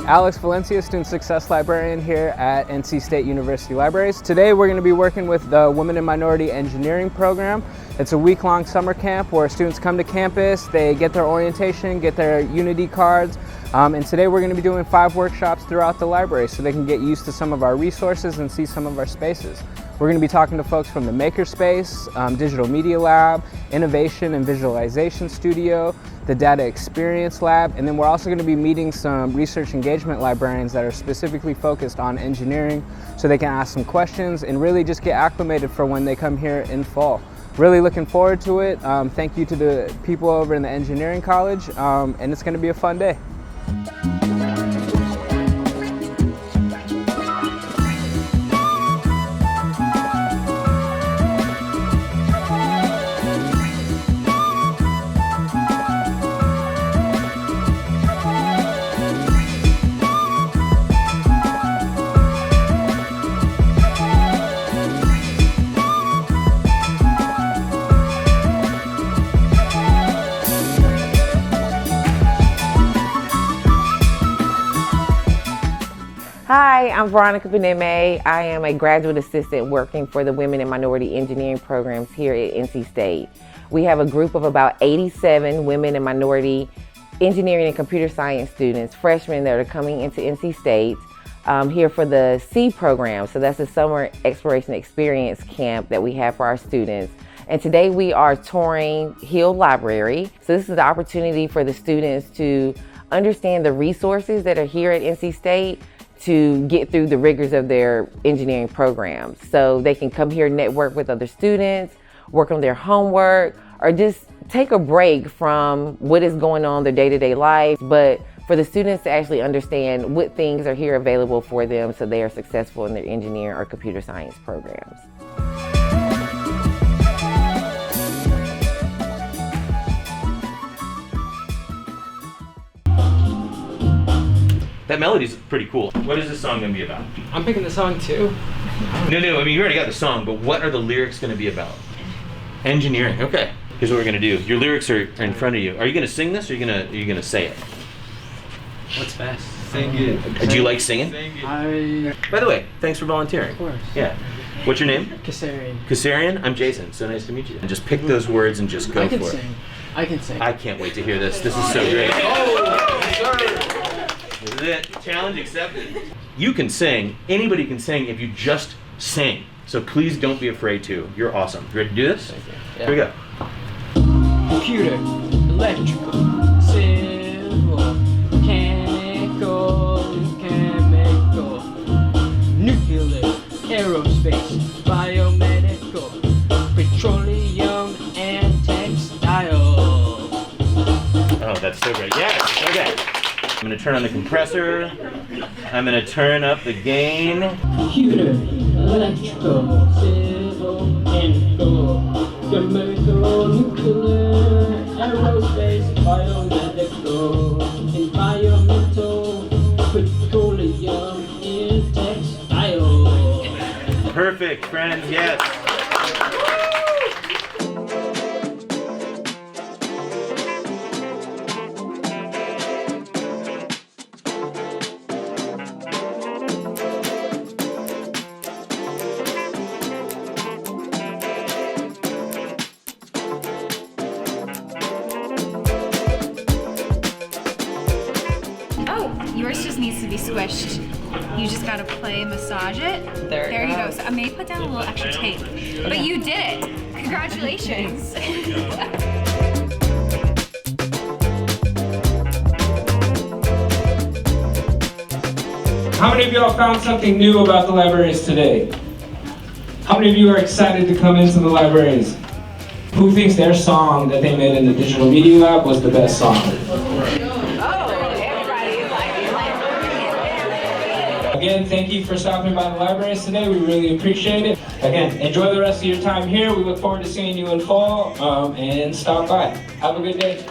Alex Valencia, Student Success Librarian here at NC State University Libraries. Today we're going to be working with the Women and Minority Engineering program. It's a week-long summer camp where students come to campus, they get their orientation, get their Unity cards, and today we're going to be doing 5 workshops throughout the library so they can get used to some of our resources and see some of our spaces. We're going to be talking to folks from the makerspace, Digital Media Lab, Innovation and Visualization Studio, the Data Experience Lab, and then we're also going to be meeting some research engagement librarians that are specifically focused on engineering so they can ask some questions and really just get acclimated for when they come here in fall. Really looking forward to it. Thank you to the people over in the engineering college, and it's going to be a fun day. Hi, I'm Veronica Mbaneme. I am a graduate assistant working for the Women and Minority Engineering programs here at NC State. We have a group of about 87 women and minority engineering and computer science students, freshmen that are coming into NC State here for the C program. So that's the Summer Exploration Experience Camp that we have for our students. And today we are touring Hill Library. So this is the opportunity for the students to understand the resources that are here at NC State to get through the rigors of their engineering programs. So they can come here, network with other students, work on their homework, or just take a break from what is going on in their day-to-day life, but for the students to actually understand what things are here available for them so they are successful in their engineering or computer science programs. That melody's pretty cool. What is this song gonna be about? I'm picking the song too. No, I mean, you already got the song, but what are the lyrics gonna be about? Engineering, okay. Here's what we're gonna do. Your lyrics are in front of you. Are you gonna sing this or are you gonna say it? What's best? Sing it. Do you like singing? By the way, thanks for volunteering. Of course. Yeah. What's your name? Kasarian. Kasarian? I'm Jason. So nice to meet you. And just pick those words and just go for it. I can sing. I can't wait to hear this. This is so great. Oh, this is it. Challenge accepted. You can sing. Anybody can sing if you just sing. So please don't be afraid to. You're awesome. You ready to do this? Yeah. Here we go. Computer, electrical, civil, mechanical, chemical, nuclear, aerospace, biomedical, petroleum, and textile. Oh, that's so great. Yes. Okay. I'm going to turn on the compressor. I'm going to turn up the gain. Computer, electrical, civil, mechanical, chemical, nuclear, aerospace, biomedical, environmental, petroleum, and textile. Perfect, friends. Yes. Yours just needs to be squished. You just gotta massage it. There you go. So I may put down a little extra tape, but you did it. Congratulations. How many of y'all found something new about the libraries today? How many of you are excited to come into the libraries? Who thinks their song that they made in the Digital Media Lab was the best song? Again, thank you for stopping by the libraries today. We really appreciate it. Again, enjoy the rest of your time here. We look forward to seeing you in fall, and stop by. Have a good day.